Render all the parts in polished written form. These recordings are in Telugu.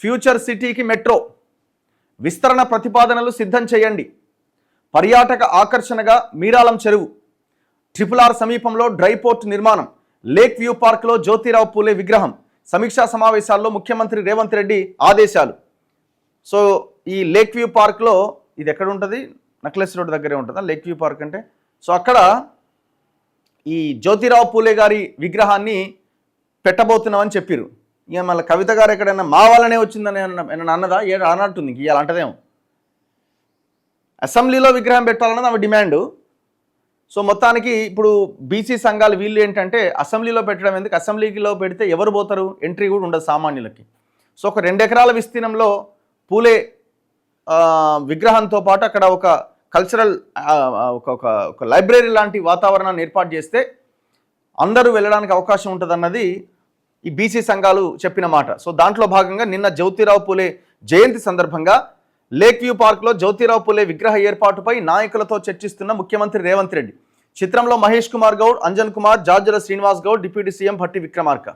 ఫ్యూచర్ సిటీకి మెట్రో విస్తరణ ప్రతిపాదనలు సిద్ధం చేయండి. పర్యాటక ఆకర్షణగా మీరాలం చెరువు, RRR సమీపంలో డ్రై పోర్ట్ నిర్మాణం, లేక్ వ్యూ పార్క్లో జ్యోతిరావు పూలే విగ్రహం. సమీక్షా సమావేశాల్లో ముఖ్యమంత్రి రేవంత్ రెడ్డి ఆదేశాలు. సో ఈ లేక్ వ్యూ పార్క్లో ఇది ఎక్కడ ఉంటుంది? నక్లెస్ రోడ్ దగ్గరే ఉంటుందా లేక్ వ్యూ పార్క్ అంటే? సో అక్కడ ఈ జ్యోతిరావు పూలే గారి విగ్రహాన్ని పెట్టబోతున్నామని చెప్పారు. ఇక మళ్ళీ కవిత గారు ఎక్కడైనా మా వాళ్ళనే వచ్చిందని ఏమన్నా అన్నదా? అన్నట్టుంది ఇవాళ అంటదేమో. అసెంబ్లీలో విగ్రహం పెట్టాలన్నది ఆమె డిమాండు. సో మొత్తానికి ఇప్పుడు బీసీ సంఘాలు వీళ్ళు ఏంటంటే అసెంబ్లీలో పెట్టడం ఎందుకు, అసెంబ్లీలో పెడితే ఎవరు పోతారు, ఎంట్రీ కూడా ఉండదు సామాన్యులకి. సో ఒక 2 ఎకరాల విస్తీర్ణంలో పూలే విగ్రహంతో పాటు అక్కడ ఒక కల్చరల్ ఒక లైబ్రరీ లాంటి వాతావరణాన్ని ఏర్పాటు చేస్తే అందరూ వెళ్ళడానికి అవకాశం ఉంటుందన్నది ఈ బీసీ సంఘాలు చెప్పిన మాట. సో దాంట్లో భాగంగా నిన్న జ్యోతిరావు పూలే జయంతి సందర్భంగా లేక్ వ్యూ పార్క్లో జ్యోతిరావు పూలే విగ్రహ ఏర్పాటుపై నాయకులతో చర్చిస్తున్న ముఖ్యమంత్రి రేవంత్ రెడ్డి. చిత్రంలో మహేష్ కుమార్ గౌడ్, అంజన్ కుమార్, జార్జల శ్రీనివాస్ గౌడ్, డిప్యూటీ సీఎం భట్టి విక్రమార్క.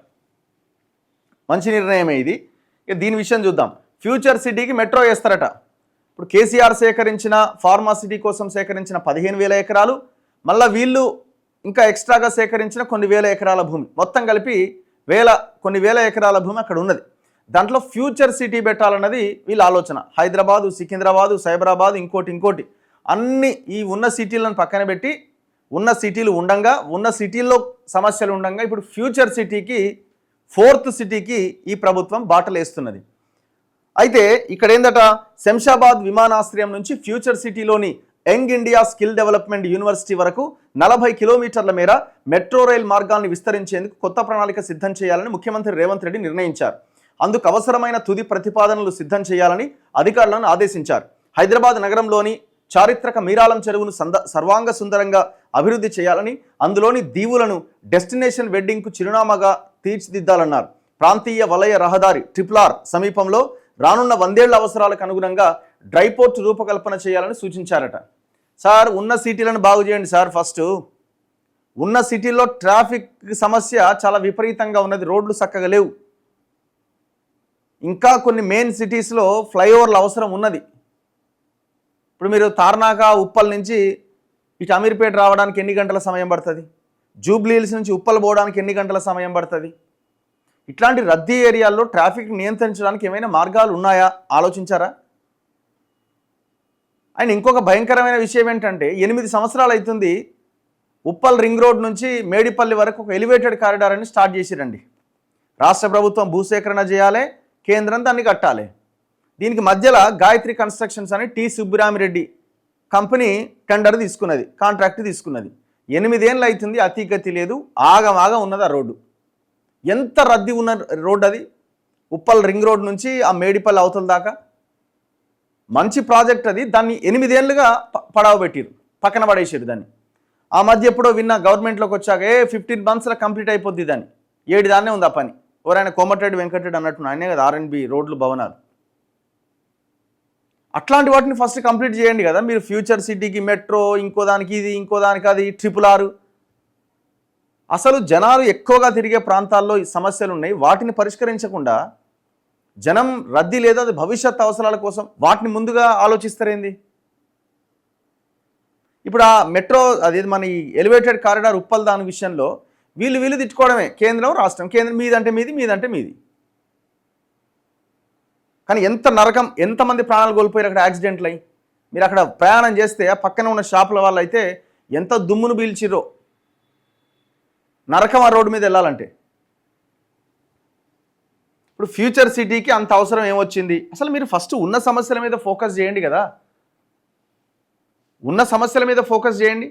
మంచి నిర్ణయమే ఇది. ఇక దీని విషయం చూద్దాం. ఫ్యూచర్ సిటీకి మెట్రో వేస్తారట. ఇప్పుడు కేసీఆర్ సేకరించిన ఫార్మాసిటీ కోసం సేకరించిన 15,000 ఎకరాలు, మళ్ళీ వీళ్ళు ఇంకా ఎక్స్ట్రాగా సేకరించిన కొన్ని వేల ఎకరాల భూమి, మొత్తం కలిపి కొన్ని వేల ఎకరాల భూమి అక్కడ ఉన్నది. దాంట్లో ఫ్యూచర్ సిటీ పెట్టాలన్నది వీళ్ళ ఆలోచన. హైదరాబాదు, సికింద్రాబాదు, సైబరాబాద్, ఇంకోటి అన్ని ఈ ఉన్న సిటీలను పక్కన పెట్టి ఉన్న సిటీలు ఉండంగా, ఉన్న సిటీల్లో సమస్యలు ఉండంగా ఇప్పుడు ఫ్యూచర్ సిటీకి 4th సిటీకి ఈ ప్రభుత్వం బాటలేస్తున్నది. అయితే ఇక్కడ ఏందట, శంషాబాద్ విమానాశ్రయం నుంచి ఫ్యూచర్ సిటీలోని young India skill development university వరకు 40 కిలోమీటర్ల మేర మెట్రో రైల్ మార్గాన్ని విస్తరించేందుకు కొత్త ప్రణాళిక సిద్ధం చేయాలని ముఖ్యమంత్రి రేవంత్ రెడ్డి నిర్ణయించారు. అందుకు అవసరమైన తుది ప్రతిపాదనలు సిద్ధం చేయాలని అధికారులను ఆదేశించారు. హైదరాబాద్ నగరంలోని చారిత్రక మీరాలం చెరువును సర్వాంగ సుందరంగా అభివృద్ధి చేయాలని, అందులోని దీవులను డెస్టినేషన్ వెడ్డింగ్కు చిరునామాగా తీర్చిదిద్దాలన్నారు. ప్రాంతీయ వలయ రహదారి RRR సమీపంలో రానున్న 100 ఏళ్ల అవసరాలకు అనుగుణంగా డ్రై పోర్ట్ రూపకల్పన చేయాలని సూచించారట. సార్ ఉన్న సిటీలను బాగు చేయండి సార్. ఫస్ట్ ఉన్న సిటీల్లో ట్రాఫిక్ సమస్య చాలా విపరీతంగా ఉన్నది, రోడ్లు చక్కగా లేవు. ఇంకా కొన్ని మెయిన్ సిటీస్లో ఫ్లైఓవర్ల అవసరం ఉన్నది. ఇప్పుడు మీరు తార్నాక, ఉప్పల్ నుంచి ఇటు అమీర్పేట రావడానికి ఎన్ని గంటల సమయం పడుతుంది? జూబ్లీ హిల్స్ నుంచి ఉప్పల్ పోవడానికి ఎన్ని గంటల సమయం పడుతుంది? ఇట్లాంటి రద్దీ ఏరియాల్లో ట్రాఫిక్ నియంత్రించడానికి ఏమైనా మార్గాలు ఉన్నాయా ఆలోచించారా? అండ్ ఇంకొక భయంకరమైన విషయం ఏంటంటే 8 సంవత్సరాలు అవుతుంది ఉప్పల్ రింగ్ రోడ్ నుంచి మేడిపల్లి వరకు ఒక ఎలివేటెడ్ కారిడార్ అని స్టార్ట్ చేసిరండి. రాష్ట్ర ప్రభుత్వం భూసేకరణ చేయాలి, కేంద్రం దాన్ని కట్టాలి. దీనికి మధ్యలో గాయత్రి కన్స్ట్రక్షన్స్ అని టి సుబ్బిరామిరెడ్డి కంపెనీ టెండర్ తీసుకున్నది, కాంట్రాక్ట్ తీసుకున్నది. 8 ఏళ్ళు అవుతుంది, అతిగతి లేదు, ఆగమాగా ఉన్నది ఆ రోడ్డు. ఎంత రద్దీ ఉన్న రోడ్ అది, ఉప్పల్ రింగ్ రోడ్ నుంచి ఆ మేడిపల్లి అవతల దాకా. మంచి ప్రాజెక్ట్ అది, దాన్ని 8 ఏళ్ళుగా పడవ పెట్టిరు, పక్కన పడేసారు దాన్ని. ఆ మధ్య ఎప్పుడో విన్న గవర్నమెంట్లోకి వచ్చాక 15 monthsలో కంప్లీట్ అయిపోద్ది దాన్ని. 7 దాన్నే ఉంది ఆ పని. ఎవరైనా కోమటిరెడ్డి వెంకటరెడ్డి అన్నట్టు ఆయనే కదా R&B రోడ్లు భవనాలు. అట్లాంటి వాటిని ఫస్ట్ కంప్లీట్ చేయండి కదా మీరు. ఫ్యూచర్ సిటీకి మెట్రో, ఇంకో దానికి ఇది, ఇంకో దానికి అది, RRR. అసలు జనాలు ఎక్కువగా తిరిగే ప్రాంతాల్లో ఈ సమస్యలు ఉన్నాయి, వాటిని పరిష్కరించకుండా జనం రద్దీ లేదా అది భవిష్యత్ అవసరాల కోసం వాటిని ముందుగా ఆలోచిస్తారేంది? ఇప్పుడు ఆ మెట్రో అది మన ఈ ఎలివేటెడ్ కారిడార్ ఉప్పల్ దాని విషయంలో వీళ్ళు తిట్టుకోవడమే, కేంద్రం రాష్ట్రం, కేంద్రం మీదంటే మీది, మీదంటే మీది. కానీ ఎంత నరకం, ఎంతమంది ప్రాణాలు కోల్పోయారు అక్కడ యాక్సిడెంట్లు అయ్యి. మీరు అక్కడ ప్రయాణం చేస్తే ఆ పక్కన ఉన్న షాపుల వాళ్ళు అయితే ఎంత దుమ్మును పీల్చిరో, నరకం ఆ రోడ్డు మీద వెళ్ళాలంటే. ఇప్పుడు ఫ్యూచర్ సిటీకి అంత అవసరం ఏమొచ్చింది? అసలు మీరు ఫస్ట్ ఉన్న సమస్యల మీద ఫోకస్ చేయండి కదా, ఉన్న సమస్యల మీద ఫోకస్ చేయండి.